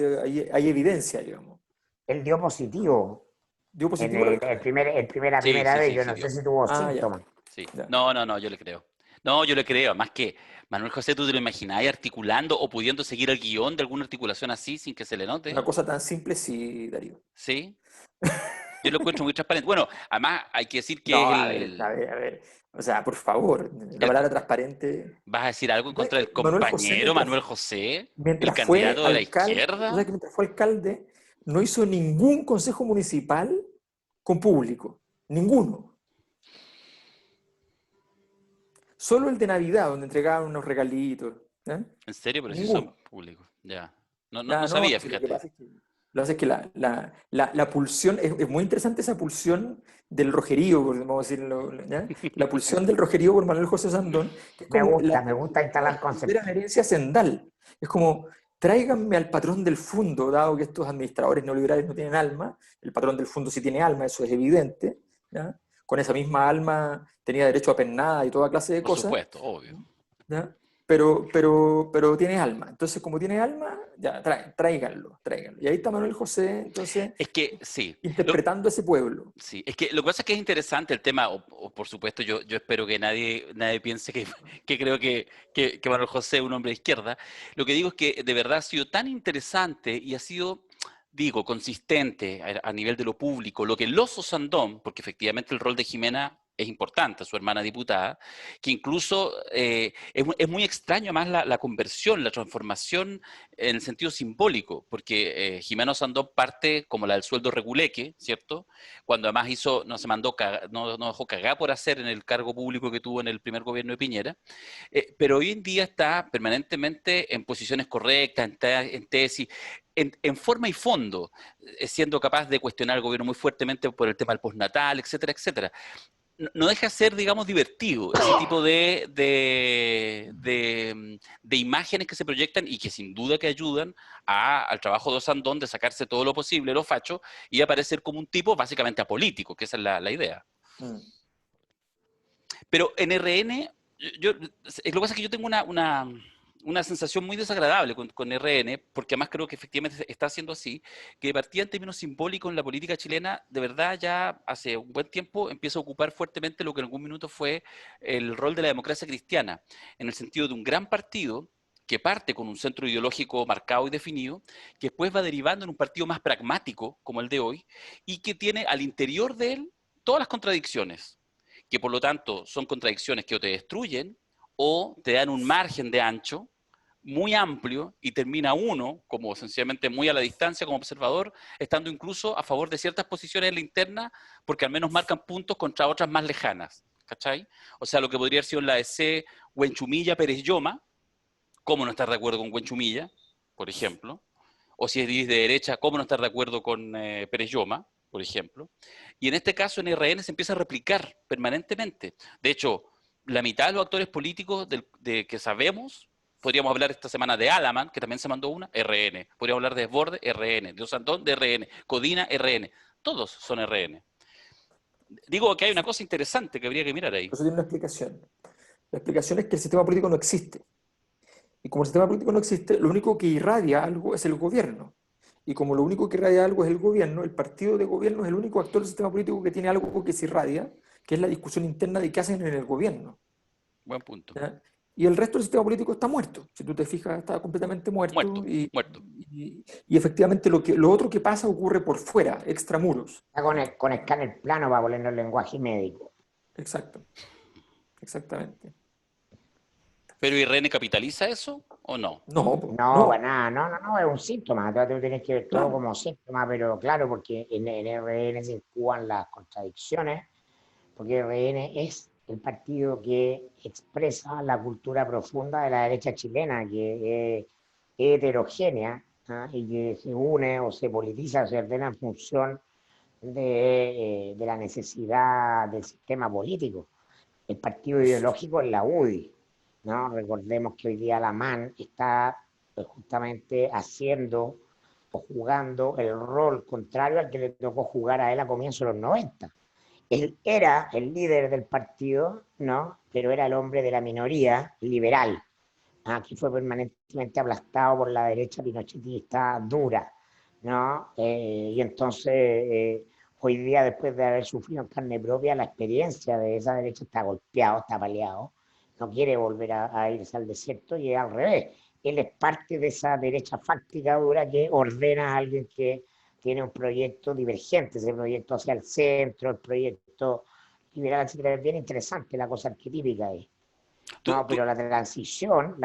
A: hay evidencia, digamos.
B: Él dio positivo
A: ¿Dio
B: en
A: positivo a la primera vez?
B: la
C: Sí,
B: primera
C: sí,
B: vez.
C: sí,
B: Yo
C: sí,
B: no sé
C: dio.
B: si tuvo
A: Ah, ya,
B: síntomas.
C: Sí.
A: ya.
C: No, yo le creo. No, yo le creo. Más que Manuel José, ¿tú te lo imaginás articulando o pudiendo seguir el guión de alguna articulación así sin que se le
A: Una
C: note?
A: cosa tan simple, sí, Darío.
C: Sí. Yo lo encuentro muy transparente. Bueno, además hay que decir que es
A: No, a ver, a ver, a ver. O sea, por favor, la
C: el
A: palabra transparente.
C: ¿Vas a decir algo en contra del
A: Manuel José,
C: compañero Manuel José, el
A: mientras fue
C: candidato de la
A: alcalde, o sea,
C: izquierda?
A: que mientras fue alcalde, no hizo ningún consejo municipal con público. Ninguno. Solo el de Navidad, donde entregaban unos regalitos. ¿Ya?
C: ¿En serio? Pero si
A: Ninguno.
C: son públicos. Ya. No, no, no
A: Ya, no,
C: sabía,
A: si lo que
C: fíjate.
A: pasa es que, lo que pasa es que la pulsión, es muy interesante esa pulsión del rojerío, vamos a decirlo, ¿ya? La pulsión del rojerío por Manuel José Sandón, que es como
B: Me gusta instalar
A: era
B: conceptos.
A: una herencia sendal. Es como, tráiganme al patrón del fondo, dado que estos administradores neoliberales no tienen alma, el patrón del fondo sí tiene alma, eso es evidente, ¿ya? Con esa misma alma tenía derecho a pernada y toda clase de
C: Por
A: cosas,
C: supuesto, obvio.
A: ¿ya? Pero tiene alma. Entonces, como tiene alma, ya, tráiganlo, tráiganlo. Y ahí está Manuel José, entonces,
C: Es que sí.
A: interpretando a ese pueblo.
C: Sí, es que lo que pasa es que es interesante el tema, o por supuesto yo espero que nadie piense que creo que Manuel José es un hombre de izquierda. Lo que digo es que de verdad ha sido tan interesante y ha sido, digo, consistente a nivel de lo público, lo que Loso Sandón, porque efectivamente el rol de Jimena es importante, su hermana diputada, que incluso es muy extraño más la conversión, la transformación en el sentido simbólico, porque Jimena Sandón parte como la del sueldo reguleque, ¿cierto? Cuando además hizo, no se mandó, no dejó cagar por hacer en el cargo público que tuvo en el primer gobierno de Piñera, pero hoy en día está permanentemente en posiciones correctas, en tesis, en forma y fondo, siendo capaz de cuestionar al gobierno muy fuertemente por el tema del postnatal, etcétera, etcétera. No deja de ser, digamos, divertido ese tipo de imágenes que se proyectan y que sin duda que ayudan al trabajo de Osandón de sacarse todo lo posible, los fachos, y aparecer como un tipo básicamente apolítico, que esa es la idea.
A: Mm.
C: Pero en RN, lo que pasa es que yo tengo una sensación muy desagradable con RN, porque además creo que efectivamente está haciendo así, que de partida en términos simbólicos en la política chilena, de verdad ya hace un buen tiempo empieza a ocupar fuertemente lo que en algún minuto fue el rol de la democracia cristiana, en el sentido de un gran partido que parte con un centro ideológico marcado y definido, que después va derivando en un partido más pragmático, como el de hoy, y que tiene al interior de él todas las contradicciones, que por lo tanto son contradicciones que o te destruyen o te dan un margen de ancho muy amplio y termina uno, como sencillamente muy a la distancia como observador, estando incluso a favor de ciertas posiciones en la interna porque al menos marcan puntos contra otras más lejanas. ¿Cachai? O sea, lo que podría haber sido en la EC Huenchumilla Pérez Lloma, ¿cómo no estar de acuerdo con Huenchumilla, por ejemplo? O si es de derecha, ¿cómo no estar de acuerdo con Pérez Lloma, por ejemplo? Y en este caso en RN se empieza a replicar permanentemente. De hecho, la mitad de los actores políticos de que sabemos, podríamos hablar esta semana de Alaman, que también se mandó una, RN. Podríamos hablar de Desborde, RN. De Osandón, de RN. Codina, RN. Todos son RN. Digo que hay una cosa interesante que habría que mirar ahí.
A: Eso tiene una explicación. La explicación es que el sistema político no existe. Y como el sistema político no existe, lo único que irradia algo es el gobierno. Y como lo único que irradia algo es el gobierno, el partido de gobierno es el único actor del sistema político que tiene algo que se irradia, que es la discusión interna de qué hacen en el gobierno.
C: Buen punto.
A: ¿Ya? Y el resto del sistema político está muerto. Si tú te fijas, está completamente muerto.
C: Muerto, muerto.
A: Y efectivamente lo otro que pasa ocurre por fuera, extramuros.
B: Está con escáner plano para ponerlo en lenguaje médico.
A: Exacto. Exactamente.
C: ¿Pero RN capitaliza eso o no?
A: No, po,
B: No, para
A: no,
B: nada, no, es un síntoma. Tú tienes que ver todo
A: claro.
B: como síntoma, pero claro, porque en RN se incuban las contradicciones, porque RN es el partido que expresa la cultura profunda de la derecha chilena, que es heterogénea, ¿ah? Y que se une o se politiza, se ordena en función de la necesidad del sistema político. El partido ideológico es la UDI, ¿no? Recordemos que hoy día la MAN está justamente haciendo o jugando el rol contrario al que le tocó jugar a él a comienzos de los 90. Él era el líder del partido, ¿no? Pero era el hombre de la minoría liberal, ¿ah? Que fue permanentemente aplastado por la derecha pinochetista dura, ¿no? Y entonces, hoy día, después de haber sufrido en carne propia la experiencia de esa derecha, está golpeado, está paliado, no quiere volver a irse al desierto y es al revés. Él es parte de esa derecha fáctica dura que ordena a alguien que tiene un proyecto divergente, ese proyecto hacia el centro, el proyecto liberal, etc. Es bien interesante la cosa arquetípica ahí. No, pero la transición,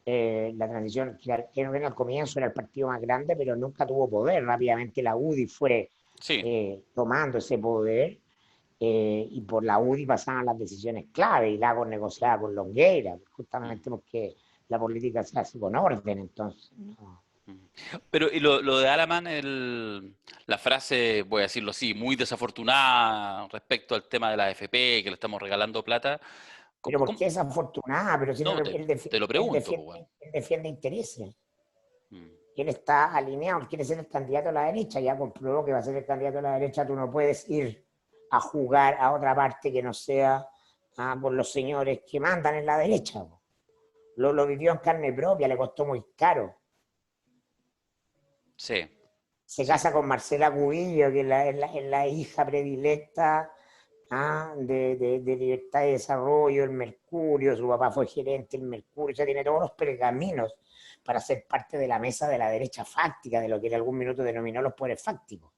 B: que al comienzo era el partido más grande, pero nunca tuvo poder. Rápidamente la UDI fue
C: Sí.
B: tomando ese poder, y por la UDI pasaban las decisiones clave y Lagos negociaba con Longueira, justamente porque la política se hace con orden, entonces. ¿No?
C: Pero y lo de Alaman, la frase, voy a decirlo así, muy desafortunada respecto al tema de la AFP, que le estamos regalando plata.
B: Pero ¿por
C: ¿Cómo?
B: qué es afortunada? Pero si no,
C: No, te lo pregunto, pues, bueno.
B: él defiende intereses.
C: Mm.
B: Él está alineado, él quiere ser el candidato a la derecha, ya comprobó que va a ser el candidato a la derecha, tú no puedes ir a jugar a otra parte que no sea por los señores que mandan en la derecha. Lo vivió en carne propia, le costó muy caro.
C: Sí,
B: Se
C: sí.
B: casa con Marcela Cubillo, que es la hija predilecta de Libertad y Desarrollo, el Mercurio, su papá fue gerente del Mercurio, o sea, tiene todos los pergaminos para ser parte de la mesa de la derecha fáctica, de lo que en algún minuto denominó los poderes fácticos.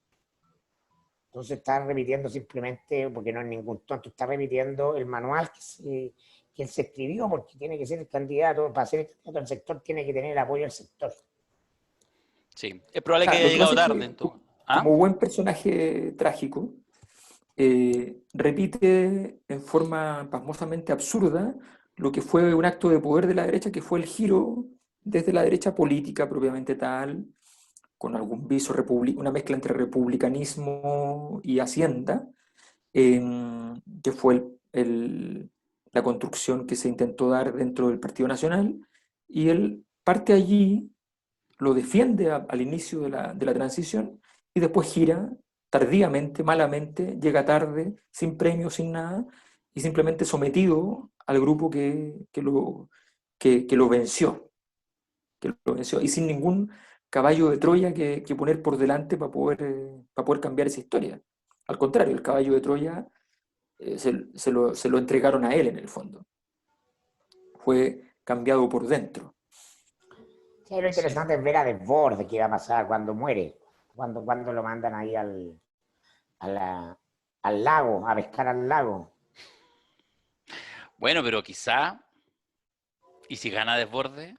B: Entonces está repitiendo simplemente, porque no es ningún tonto, está repitiendo el manual que él se escribió, porque tiene que ser el candidato, para ser el candidato del sector tiene que tener el apoyo del sector.
C: Sí, es probable que
A: Claro,
C: haya
A: lo que pasa
C: llegado
A: es
C: tarde.
A: que
C: ¿Ah?
A: como buen personaje trágico, repite en forma pasmosamente absurda lo que fue un acto de poder de la derecha, que fue el giro desde la derecha política propiamente tal, con algún viso, una mezcla entre republicanismo y hacienda, que fue la construcción que se intentó dar dentro del Partido Nacional, y él parte allí, lo defiende al inicio de la transición, y después gira tardíamente, malamente, llega tarde, sin premio, sin nada, y simplemente sometido al grupo que lo venció, y sin ningún caballo de Troya que poner por delante para poder cambiar esa historia. Al contrario, el caballo de Troya se lo entregaron a él en el fondo. Fue cambiado por dentro.
B: Sí, lo
C: Sí.
B: interesante es ver a Desbordes qué va a pasar cuando muere, cuando lo mandan ahí al lago, a pescar al lago.
C: Bueno, pero quizá, ¿y si gana Desborde?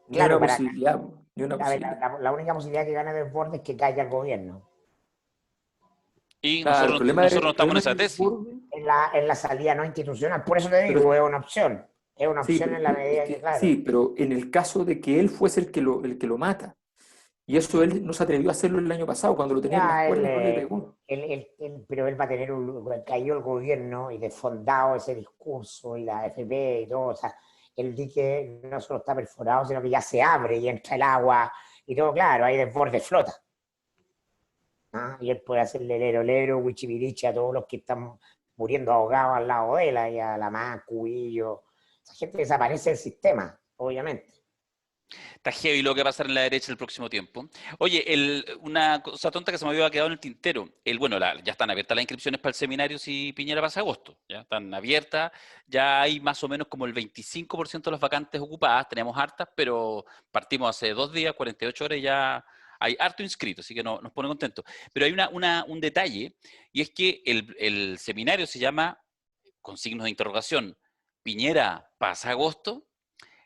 A: Ni
B: Claro,
A: una posibilidad, ni una posibilidad.
B: la única posibilidad que gane Desbordes es que caiga el gobierno.
C: Y
A: Claro,
C: nosotros no
A: el
C: estamos en
A: problema
C: esa
A: de
C: tesis.
A: Desbordes,
B: En la salida no institucional. Por eso te
A: pero
B: digo, es una opción. Es una
A: sí,
B: opción
A: pero
B: en la medida que, claro,
A: sí, pero en el caso de que él fuese el que lo mata, y eso él no se atrevió a hacerlo el año pasado, cuando lo tenía en las
B: ya
A: cuerdas no le pegó.
B: pero él va a tener cayó el gobierno y desfondado ese discurso y la FP y todo. O sea, el dique no solo está perforado, sino que ya se abre y entra el agua y todo, claro, ahí Desbordes flota. Y él puede hacerle lero, wichibirichi a todos los que están muriendo ahogados al lado de él, y a la más Cubillo. Esa gente desaparece del sistema, obviamente.
C: Está heavy lo que va a pasar en la derecha el próximo tiempo. Oye, una cosa tonta que se me había quedado en el tintero. Bueno, ya están abiertas las inscripciones para el seminario si Piñera pasa agosto. Ya están abiertas. Ya hay más o menos como el 25% de las vacantes ocupadas. Tenemos hartas, pero partimos hace 2 días, 48 horas y ya hay harto inscrito, así que nos pone contentos. Pero hay un detalle, y es que el seminario se llama, con signos de interrogación, Piñera pasa agosto.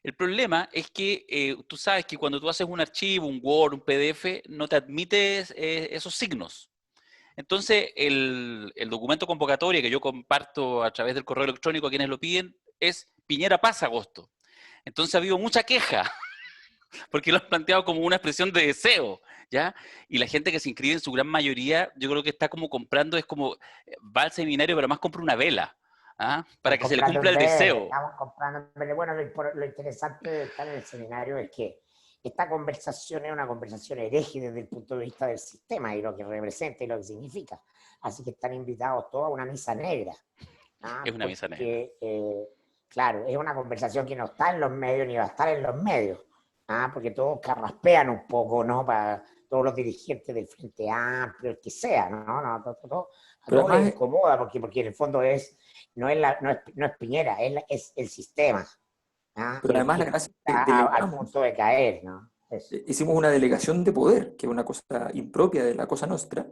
C: El problema es que tú sabes que cuando tú haces un archivo, un Word, un PDF, no te admites esos signos. Entonces, el documento convocatoria que yo comparto a través del correo electrónico a quienes lo piden es Piñera pasa agosto. Entonces ha habido mucha queja, porque lo han planteado como una expresión de deseo, ¿ya? Y la gente que se inscribe en su gran mayoría, yo creo que está como comprando, es como, va al seminario, pero más compra una vela, ¿ah? Para
B: Están
C: que se le
B: comprando
C: cumpla
B: en
C: el
B: vez,
C: deseo.
B: estamos comprando en vez. Bueno, lo interesante de estar en el seminario es que esta conversación es una conversación hereje desde el punto de vista del sistema y lo que representa y lo que significa. Así que están invitados todos a una misa negra.
C: Es una misa negra.
B: Porque, claro, es una conversación que no está en los medios ni va a estar en los medios. Porque todos carraspean un poco, ¿no? Para todos los dirigentes del Frente Amplio, el que sea, ¿no? A
A: Pero
B: todos les
A: además,
B: incomoda porque en el fondo no es Piñera, es el sistema, el
A: la
B: que
A: gracia es que
B: está al
A: delegamos,
B: punto de caer, ¿no? Eso.
A: hicimos una delegación de poder, que es una cosa impropia de la Cosa Nostra,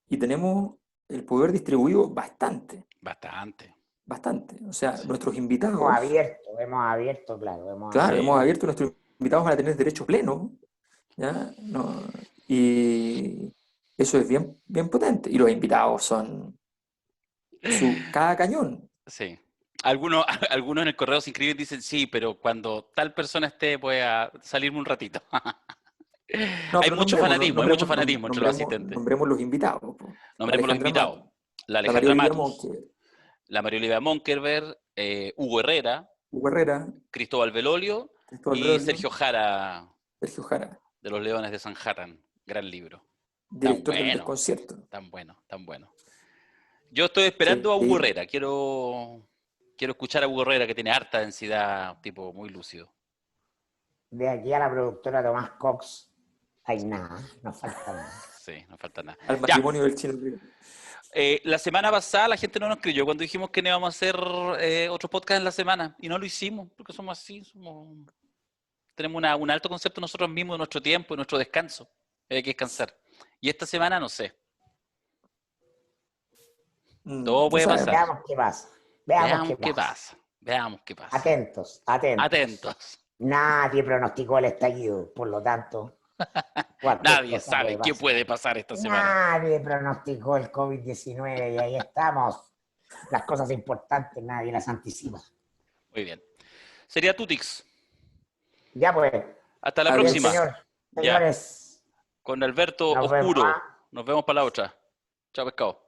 A: y tenemos el poder distribuido bastante,
C: Bastante.
A: bastante. O sea,
C: Sí.
A: nuestros invitados,
B: Hemos abierto, claro,
A: claro, hemos
C: Sí.
A: abierto, nuestros invitados van a tener derecho pleno, ¿ya? No, y eso es bien, bien potente. Y los invitados son cada cañón.
C: Sí. Algunos, algunos en el correo se inscriben y dicen, sí, pero cuando tal persona esté, voy a salirme un ratito.
A: No,
C: Hay
A: pero
C: mucho fanatismo, hay mucho fanatismo entre los asistentes.
A: nombremos los invitados. Po. La
C: Nombremos los
A: Alejandra
C: invitados.
A: Matus,
C: La
A: la
C: Alejandra
A: María Olivia
C: Matus,
A: Monque,
C: la María Olivia Monkerberg, Hugo Herrera,
A: Hugo Herrera,
C: Cristóbal Velolio
A: Cristóbal
C: y
A: Brolio,
C: Sergio Jara
A: Sergio Jara,
C: de los Leones de Sanhattan. Gran libro. Tan
A: director del
C: bueno,
A: desconcierto.
C: tan bueno, tan bueno. Yo estoy
A: Sí,
C: esperando a Hugo Herrera. Quiero escuchar a Hugo Herrera, que tiene harta densidad, tipo muy lúcido.
B: De aquí a la productora Tomás Cox, hay nada, no falta nada.
C: Sí, no falta nada.
A: al
C: Ya,
A: matrimonio del Chino Río.
C: la semana pasada la gente no nos creyó cuando dijimos que no íbamos a hacer otro podcast en la semana. Y no lo hicimos, porque somos así, tenemos un alto concepto nosotros mismos de nuestro tiempo y nuestro descanso. Hay que descansar. Y esta semana no sé. Todo
A: No
C: puede
A: sabemos.
C: pasar.
B: Veamos qué pasa. Veamos qué pasa.
C: pasa. Veamos qué pasa.
B: Atentos, atentos.
C: Atentos.
B: Nadie pronosticó el estallido, por lo tanto, cualquier
C: Nadie
B: cosa
C: sabe qué
B: pasar.
C: puede pasar esta semana.
B: Nadie pronosticó el COVID-19 y ahí estamos. Las cosas importantes nadie las anticipa.
C: Muy bien. Sería Tutix.
B: Ya pues,
C: Hasta la
A: Adiós.
C: próxima.
B: señor,
C: Ya.
B: señores,
C: Con Alberto
B: nos vemos,
C: Oscuro.
B: ¿ah?
C: Nos vemos para la otra. Chao, pescado.